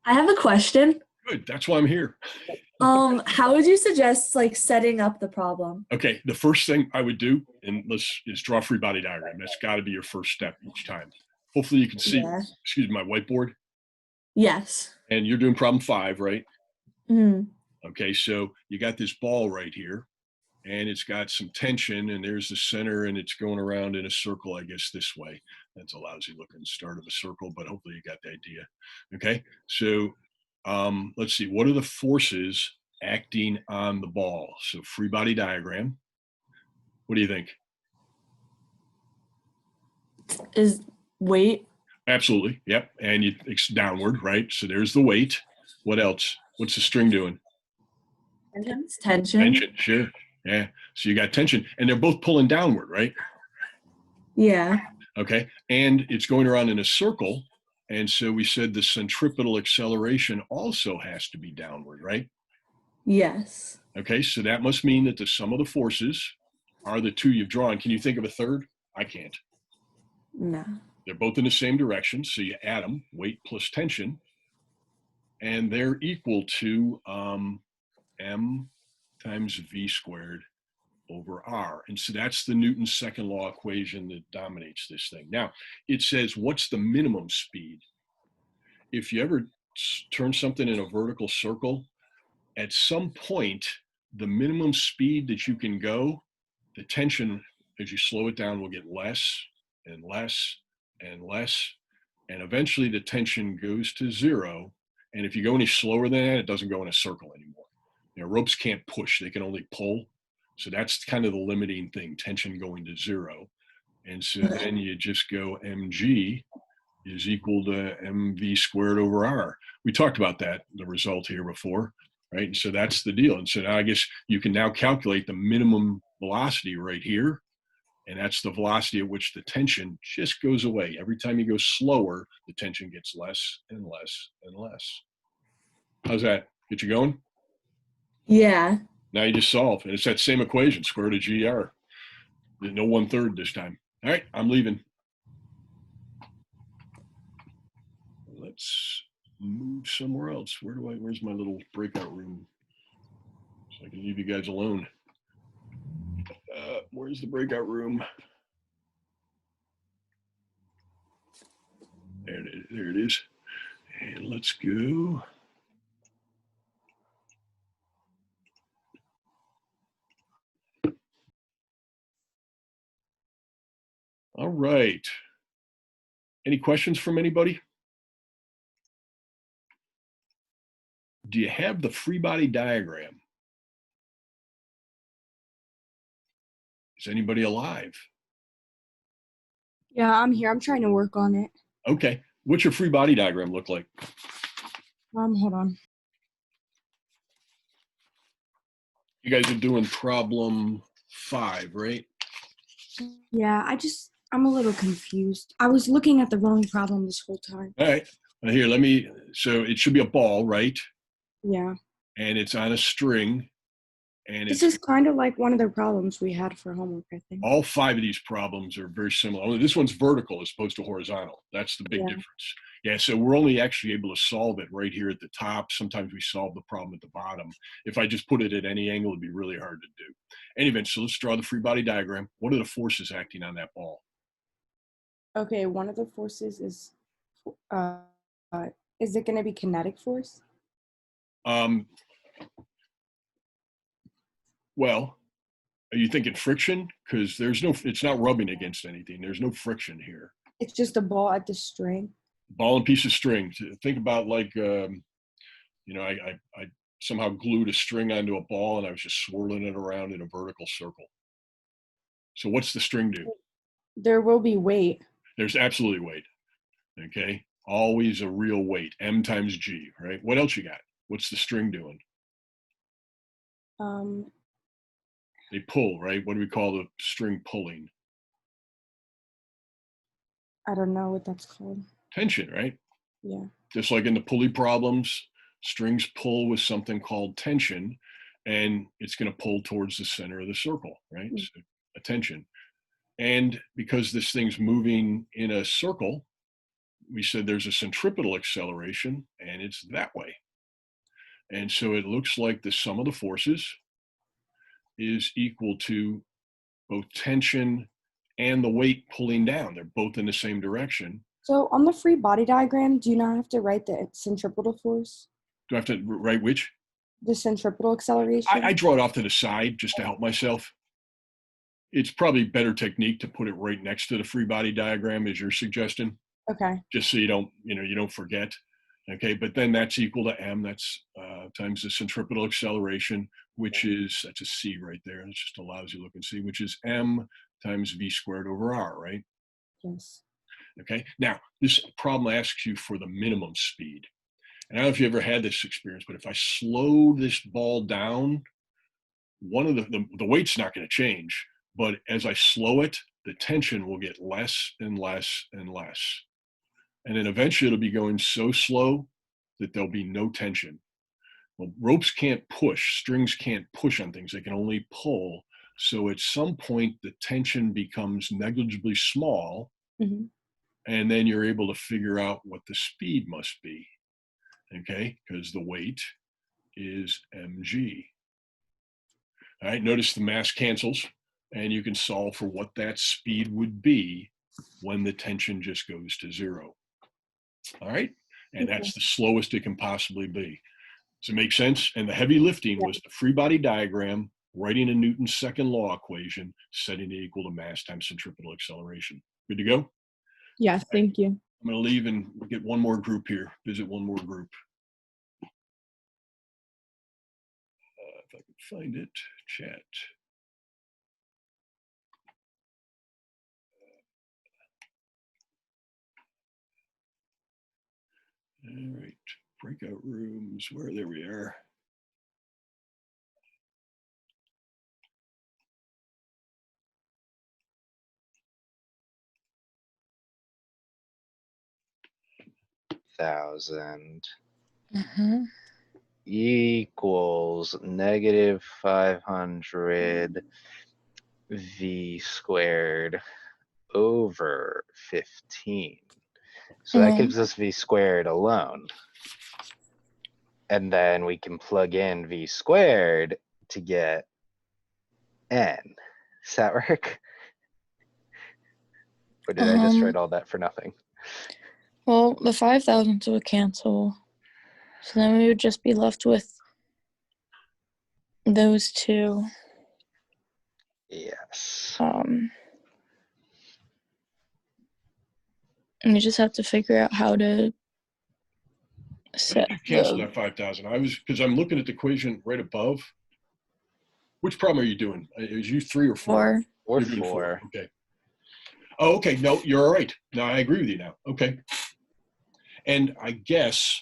I have a question. Good. That's why I'm here. How would you suggest like setting up the problem? Okay. The first thing I would do, is draw a free body diagram. That's got to be your first step each time. Hopefully you can see, Yeah. excuse me, my whiteboard. Yes. And you're doing problem 5, right? Mm. Okay. So you got this ball right here, and it's got some tension, and there's the center, and it's going around in a circle, I guess, this way. That's a lousy looking start of a circle, but hopefully you got the idea. Okay. So let's see. What are the forces acting on the ball? So free body diagram. What do you think? Is weight? Absolutely. Yep. And it's downward, right? So there's the weight. What else? What's the string doing? Tension. Tension. Sure. Yeah. So you got tension, and they're both pulling downward, right? Yeah. Okay. And it's going around in a circle. And so we said the centripetal acceleration also has to be downward, right? Yes. Okay. So that must mean that the sum of the forces are the two you've drawn. Can you think of a third? I can't. No. They're both in the same direction. So you add them, weight plus tension, and they're equal to m times v squared over r. And so that's the Newton's second law equation that dominates this thing. Now, it says, what's the minimum speed? If you ever turn something in a vertical circle, at some point, the minimum speed that you can go, the tension, as you slow it down, will get less and less and less. And eventually the tension goes to 0. And if you go any slower than that, it doesn't go in a circle anymore. Ropes can't push, they can only pull. So that's kind of the limiting thing, tension going to 0. And so then you just go mg is equal to mv squared over r. We talked about that, the result here before, right? And so that's the deal. And so now I guess you can now calculate the minimum velocity right here. And that's the velocity at which the tension just goes away. Every time you go slower, the tension gets less and less and less. How's that? Get you going? Yeah. Now you just solve. And it's that same equation, square root of GR. No 1/3 this time. All right, I'm leaving. Let's move somewhere else. Where's my little breakout room? So I can leave you guys alone. Where's the breakout room? There it is. And let's go. All right. Any questions from anybody? Do you have the free body diagram? Is anybody alive? Yeah, I'm here. I'm trying to work on it. Okay. What's your free body diagram look like? Hold on. You guys are doing problem 5, right? Yeah, I'm a little confused. I was looking at the wrong problem this whole time. All right. Here, so it should be a ball, right? Yeah. And it's on a string. And This is kind of like one of the problems we had for homework, I think. All 5 of these problems are very similar. Only this one's vertical as opposed to horizontal. That's the big difference. Yeah, so we're only actually able to solve it right here at the top. Sometimes we solve the problem at the bottom. If I just put it at any angle, it'd be really hard to do. Anyway, so let's draw the free body diagram. What are the forces acting on that ball? Okay, one of the forces is it going to be kinetic force? Well, are you thinking friction? Because it's not rubbing against anything. There's no friction here. It's just a ball at the string. Ball and piece of string. Think about like, I somehow glued a string onto a ball and I was just swirling it around in a vertical circle. So what's the string do? There will be weight. There's absolutely weight. Okay. Always a real weight. M times G, right? What else you got? What's the string doing? They pull, right? What do we call the string pulling? I don't know what that's called. Tension, right? Yeah. Just like in the pulley problems, strings pull with something called tension, and it's going to pull towards the center of the circle, right? So a tension. And because this thing's moving in a circle, we said there's a centripetal acceleration, and it's that way. And so it looks like the sum of the forces is equal to both tension and the weight pulling down. They're both in the same direction. So on the free body diagram, do you not have to write the centripetal force? Do I have to write which? The centripetal acceleration? I draw it off to the side just to help myself. It's probably better technique to put it right next to the free body diagram as you're suggesting. Okay. Just so you don't forget. Okay, but then that's equal to m. That's times the centripetal acceleration, that's a c right there. It's just a lousy looking c, which is m times v squared over r, right? Yes. Okay. Now this problem asks you for the minimum speed. And I don't know if you ever had this experience, but if I slow this ball down, one of the weight's not going to change, but as I slow it, the tension will get less and less and less. And then eventually it'll be going so slow that there'll be no tension. Well, ropes can't push, strings can't push on things, they can only pull. So at some point, the tension becomes negligibly small, Mm-hmm. and then you're able to figure out what the speed must be, okay? Because the weight is mg. All right, notice the mass cancels, and you can solve for what that speed would be when the tension just goes to zero. All right, and that's the slowest it can possibly be. Does it make sense? And the heavy lifting was the free body diagram, writing a Newton's second law equation, setting it equal to mass times centripetal acceleration. Good to go? Yes, thank you. I'm going to leave and get one more group here, visit one more group. If I can find it, chat. All right, breakout rooms, there we are. Thousand Mm-hmm. equals negative 500 v squared over 15. So that gives us v squared alone. And then we can plug in v squared to get n. Does that work? Or did I just write all that for nothing? Well, the 5,000s would cancel. So then we would just be left with those two. Yes. And you just have to figure out how to set Cancel the... that 5,000. Because I'm looking at the equation right above. Which problem are you doing? Is you 3 or 4? Or You're doing 4. Okay. Oh, okay. No, you're all right. No, I agree with you now. Okay. And I guess,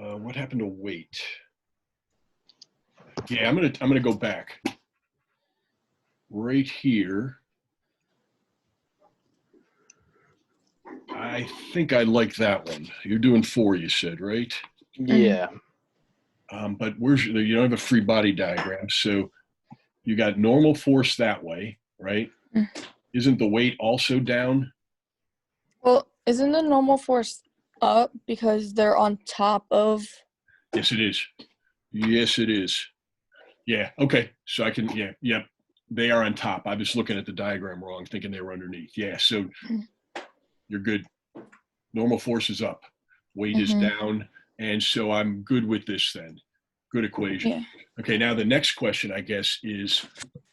what happened to weight? Yeah, I'm gonna go back. Right here. I think I like that one. You're doing 4, you said, right? Yeah. But you don't have a free body diagram, so you got normal force that way, right? Isn't the weight also down? Well, isn't the normal force up because they're on top of... Yes, it is. Yes, it is. Yeah, okay. So I can, yeah. They are on top. I was looking at the diagram wrong, thinking they were underneath. Yeah, so you're good. Normal force is up. Weight is down. And so I'm good with this then. Good equation. Yeah. Okay, now the next question, I guess, is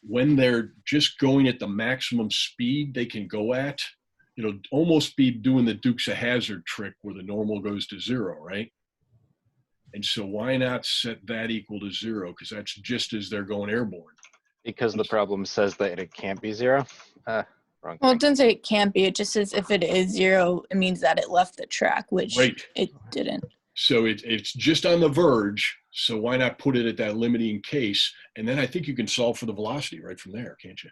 when they're just going at the maximum speed they can go at, almost be doing the Dukes of Hazzard trick where the normal goes to 0, right? And so why not set that equal to 0? Because that's just as they're going airborne. Because the problem says that it can't be 0? Wrong Well, thing. it doesn't say it can't be. It just says if it is 0, it means that it left the track, which it didn't. So it's just on the verge. So why not put it at that limiting case? And then I think you can solve for the velocity right from there, can't you?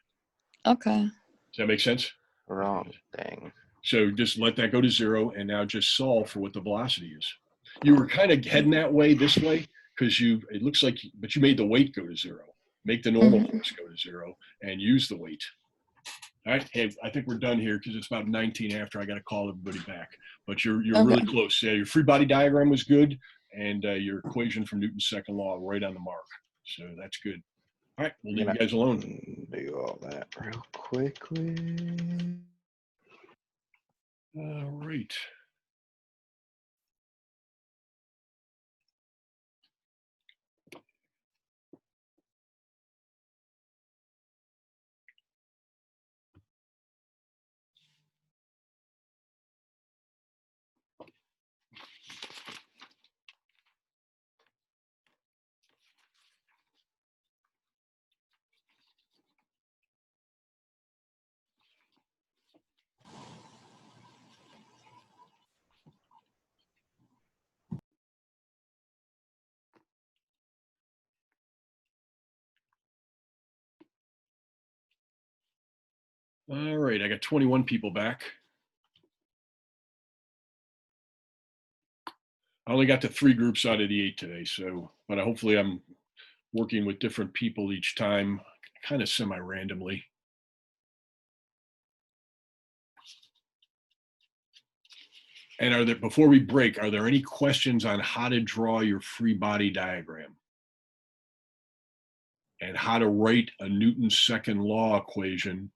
Okay. Does that make sense? Wrong thing. So just let that go to 0 and now just solve for what the velocity is. You were kind of heading that way, this way, because it looks like, but you made the weight go to 0. Make the normal force go to 0 and use the weight. All right. Hey, I think we're done here because it's about 19 after. I got to call everybody back. But you're Okay. really close. Yeah, your free body diagram was good, and your equation from Newton's second law right on the mark. So that's good. All right, we'll leave you guys alone. Do all that real quickly. All right. All right, I got 21 people back. I only got to 3 groups out of the 8 today, so, but hopefully I'm working with different people each time, kind of semi-randomly. And before we break, are there any questions on how to draw your free body diagram? And how to write a Newton's second law equation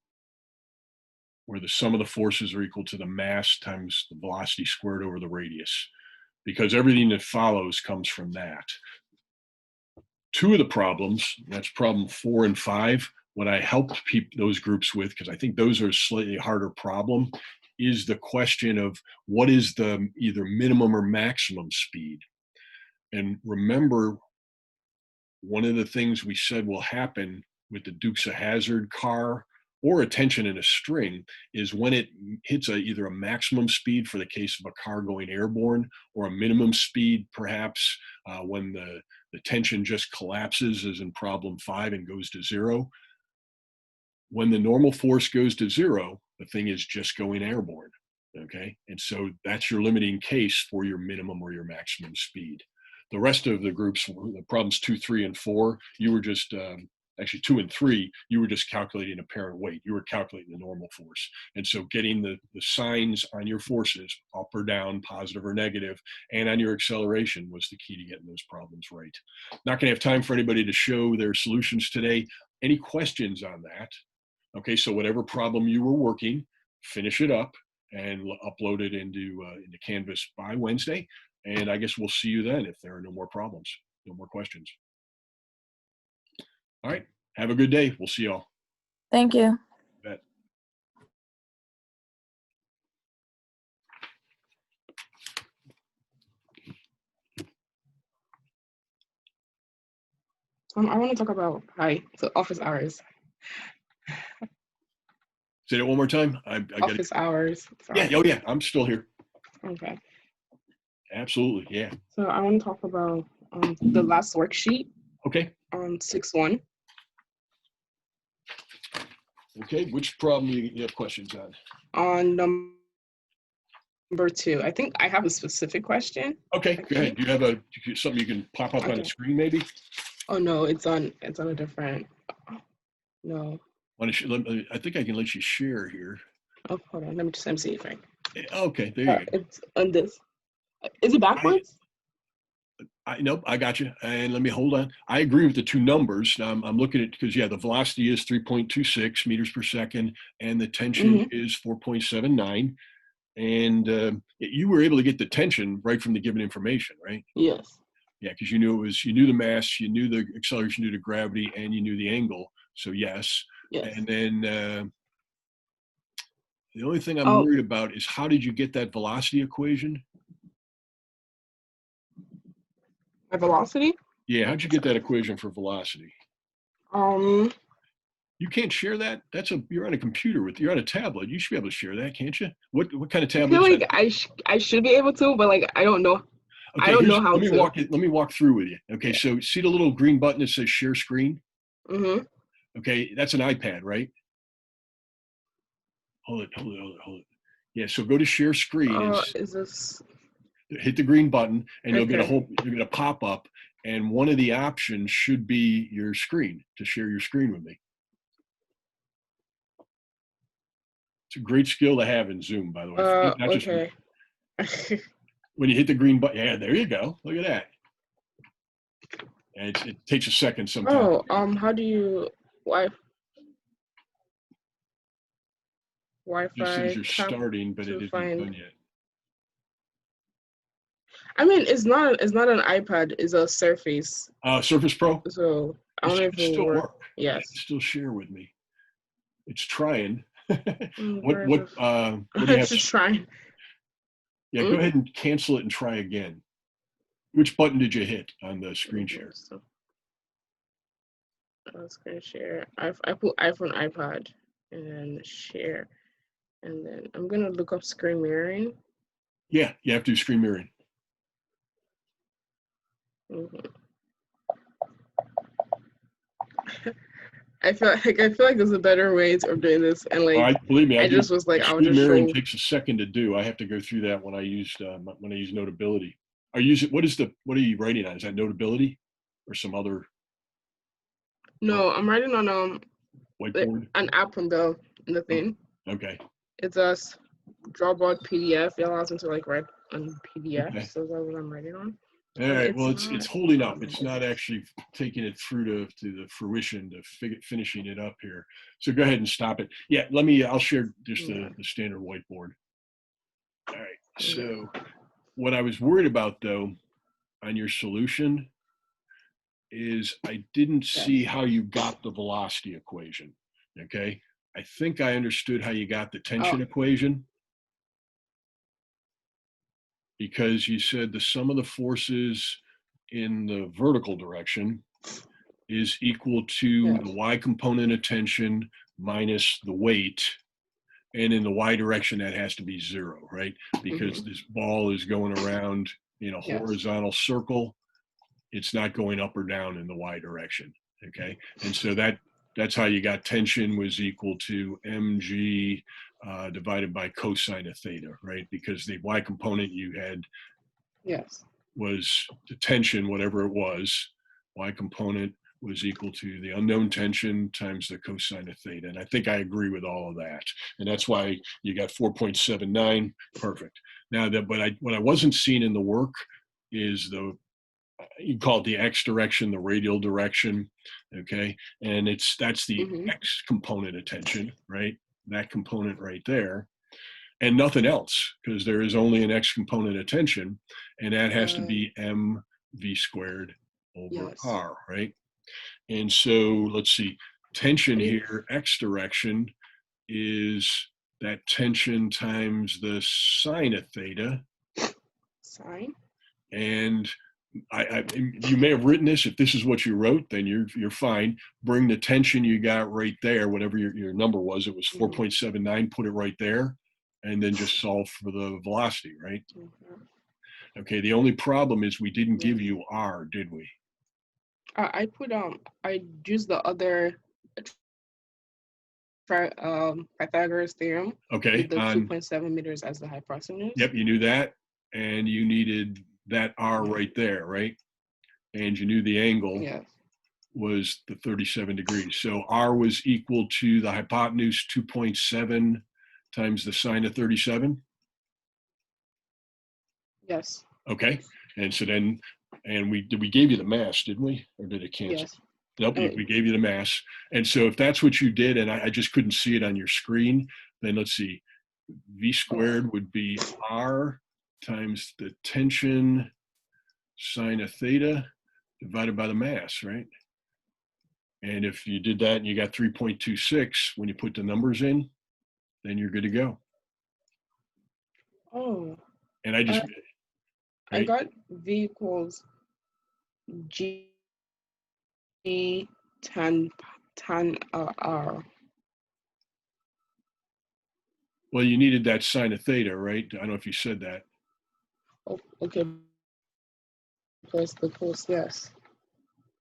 where the sum of the forces are equal to the mass times the velocity squared over the radius, because everything that follows comes from that. 2 of the problems, that's problem 4 and 5, what I helped those groups with, because I think those are a slightly harder problem, is the question of what is the either minimum or maximum speed. And remember, one of the things we said will happen with the Dukes of Hazzard car or a tension in a string is when it hits either a maximum speed for the case of a car going airborne, or a minimum speed perhaps when the tension just collapses, as in problem 5, and goes to 0. When the normal force goes to 0, the thing is just going airborne. Okay, and so that's your limiting case for your minimum or your maximum speed. The rest of the groups, the problems 2, 3, and 4, you were just actually 2 and 3, you were just calculating apparent weight. You were calculating the normal force. And so getting the signs on your forces, up or down, positive or negative, and on your acceleration was the key to getting those problems right. Not going to have time for anybody to show their solutions today. Any questions on that? Okay, so whatever problem you were working, finish it up and upload it into Canvas by Wednesday. And I guess we'll see you then if there are no more problems, no more questions. All right. Have a good day. We'll see y'all. Thank you. Bet. I want to talk about office hours. Say that one more time. I got Office hours. Yeah. Oh, yeah. I'm still here. Okay. Absolutely. Yeah. So I want to talk about the last worksheet Okay. on 6-1. Okay. Which problem you have questions on? On number 2. I think I have a specific question. Okay. Go ahead. Do you have something you can pop up on the screen maybe? Oh no, it's on a different. No. I think I can let you share here. Oh, hold on. Let me see if I. Okay. There you go. It's on this. Is it backwards? Nope, I got you. And let me hold on. I agree with the 2 numbers. I'm looking at, because the velocity is 3.26 meters per second, and the tension is 4.79. And you were able to get the tension right from the given information, right? Yes. Yeah, because you knew the mass, you knew the acceleration due to gravity, and you knew the angle. So yes. Yes. And then the only thing I'm worried about is, how did you get that velocity equation? My velocity? Yeah, how'd you get that equation for velocity? You can't share that? You're on a computer you're on a tablet. You should be able to share that, can't you? What kind of tablet? I feel like I should be able to, but like I don't know. Okay, I don't know how to. Let me walk through with you. Okay, so see the little green button that says share screen? Mm-hmm. Okay, that's an iPad, right? Hold it. Yeah, so go to share screen Is this? Hit the green button, and you'll get a pop up, and one of the options should be your screen, to share your screen with me. It's a great skill to have in Zoom, by the way. Not just Okay. when you hit the green button. Yeah, there you go. Look at that. And it takes a second sometimes. Oh, how do you It just says Wi-Fi you're tap starting, but it to isn't find? done yet. I mean, it's not an iPad. It's a Surface. Surface Pro? So I It don't know should if it'll still work. work. Yes. Still share with me. It's trying. Where is it? What do you have? Just trying. Yeah, go ahead and cancel it and try again. Which button did you hit on the screen share? Screen share. I put iPhone, iPad, and then share, and then I'm gonna look up screen mirroring. Yeah, you have to do screen mirroring. I feel like there's a better way of doing this, and like Believe me, I do. just was like, I'll Screen just mirroring show. takes a second to do. I have to go through that when I use Notability. I use it. What are you writing on? Is that Notability or some other No, I'm writing on whiteboard? an app from the thing. Okay. It's a Drawboard PDF. It allows me to like write on PDF. Okay. So that's what I'm writing on. All right. Well, it's it's holding up. It's not actually taking it through to the fruition to finishing it up here. So go ahead and stop it. Yeah. I'll share just the standard whiteboard. All right. So what I was worried about though on your solution is I didn't see how you got the velocity equation. Okay. I think I understood how you got the tension equation, because you said the sum of the forces in the vertical direction is equal to the y component of tension minus the weight. And in the y direction, that has to be 0, right? Because this ball is going around in a horizontal circle. It's not going up or down in the y direction, okay? And so that's how you got tension was equal to mg divided by cosine of theta, right? Because the y component you had was the tension, whatever it was, y component was equal to the unknown tension times the cosine of theta. And I think I agree with all of that. And that's why you got 4.79, perfect. Now, what I wasn't seeing in the work is you call it the x direction, the radial direction, okay? And that's the x component of tension, right? That component right there. And nothing else, because there is only an x component of tension, and that has to be mv squared over r, right? And so let's see, tension here, x direction, is that tension times the sine of theta. Sine? And you may have written this. If this is what you wrote, then you're fine. Bring the tension you got right there, whatever your number was. It was 4.79. Put it right there, and then just solve for the velocity, right? Okay. The only problem is we didn't give you r, did we? I used the other Pythagoras theorem. Okay. With the 2.7 meters as the hypotenuse. Yep, you knew that, and you needed that r right there, right? And you knew the angle was the 37 degrees. So r was equal to the hypotenuse 2.7 times the sine of 37. Yes. Okay. And so then, we gave you the mass, didn't we? Or did it cancel? Yes. Nope, we gave you the mass. And so if that's what you did, and I just couldn't see it on your screen, then let's see, v squared would be r times the tension sine of theta divided by the mass, right? And if you did that and you got 3.26, when you put the numbers in, then you're good to go. Oh. And I just... I got v equals g tan r. Well, you needed that sine of theta, right? I don't know if you said that. Oh, okay. Plus the cos, yes.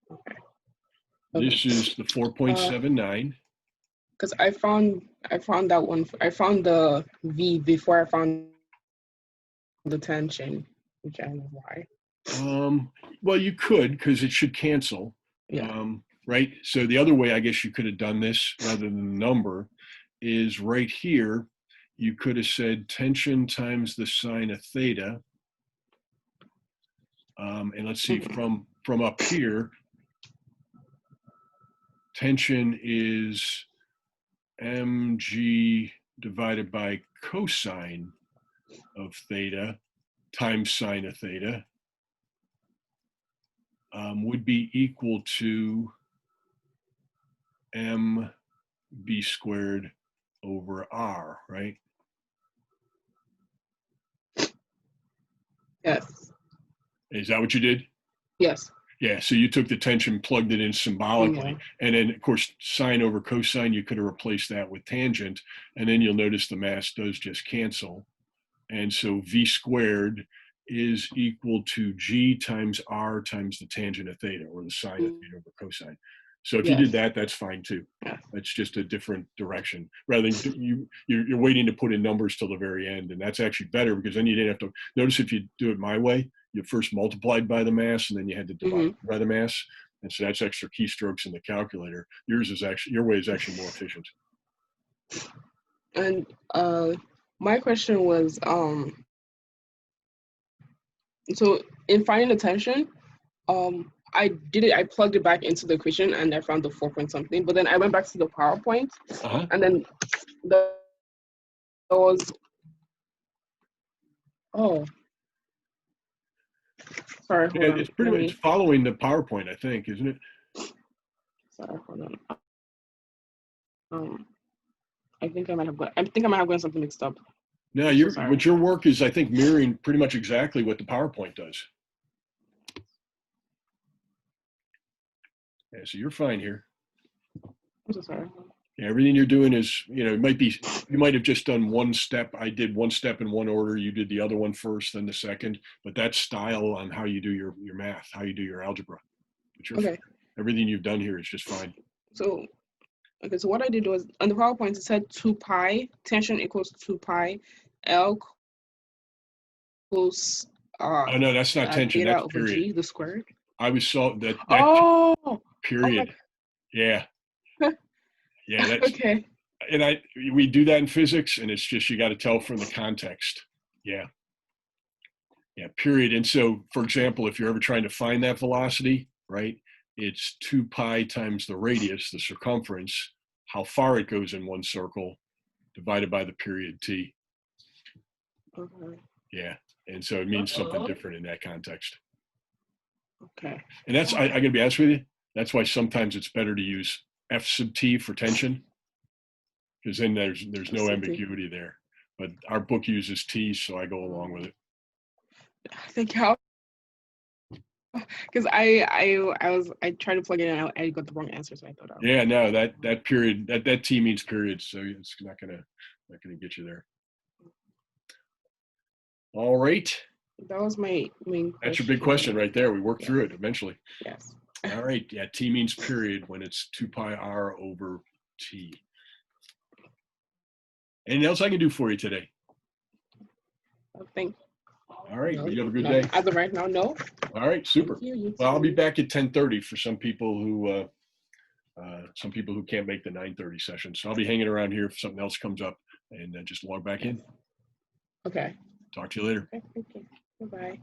Okay. This is the 4.79. Because I found that one. I found the v before I found the tension, which I don't know why. Well, you could, because it should cancel. Right? So the other way I guess you could have done this rather than the number is right here. you could have said tension times the sine of theta. And let's see, from up here, tension is mg divided by cosine of theta times sine of theta would be equal to mb squared over r, right? Yes. Is that what you did? Yes. Yeah, so you took the tension, plugged it in symbolically, Yeah. and then, of course, sine over cosine, you could have replaced that with tangent, and then you'll notice the mass does just cancel. And so v squared is equal to g times r times the tangent of theta, or the sine of theta over cosine. So if you did Yes. that, that's fine too. Yeah. That's just a different direction. Rather than you're waiting to put in numbers till the very end, and that's actually better because then you didn't have to notice if you do it my way, you first multiplied by the mass and then you had to divide by the mass. And so that's extra keystrokes in the calculator. Your way is actually more efficient. And my question was, so in finding the tension, I plugged it back into the equation and I found the 4 point something, but then I went back to the PowerPoint and then there was, sorry, hold on. It's pretty much following the PowerPoint, I think, isn't it? Sorry, hold on. I think I might have gotten something mixed up. No, what your work is, I think, mirroring pretty much exactly what the PowerPoint does. Yeah, so you're fine here. I'm so sorry. Yeah, everything you're doing is, you might have just done one step. I did one step in one order. You did the other one first, then the second. But that's style on how you do your math, how you do your algebra. But Okay. Everything you've done here is just fine. So what I did was, on the PowerPoint, it said 2 pi, tension equals 2 pi, L equals, oh, no, that's not tension, theta that's over period. G, the squared. I was that period. Yeah. Yeah, that's okay. And we do that in physics, and it's just, you got to tell from the context. Yeah, period. And so, for example, if you're ever trying to find that velocity, right, it's 2 pi times the radius, the circumference, how far it goes in one circle, divided by the period t. Okay. Yeah, and so it means something different in that context. Okay. And that's, I gotta be honest with you, that's why sometimes it's better to use F sub t for tension, because then there's no ambiguity there. But our book uses t, so I go along with it. Thank you. Because I tried to plug it in and I got the wrong answer, so I thought. Yeah, no, that period, that t means period, so it's not gonna get you there. All right. That was my main question. That's your big question right there. We worked through it eventually. Yes. All right. Yeah, t means period when it's 2 pi r over t. Anything else I can do for you today? Thank you. All right. No, you have a good day. As of right now, no. All right. Super. Thank you. Well, I'll be back at 10:30 for some people who can't make the 9:30 session. So I'll be hanging around here if something else comes up, and just log back in. Okay. Talk to you later. Okay. Bye-bye.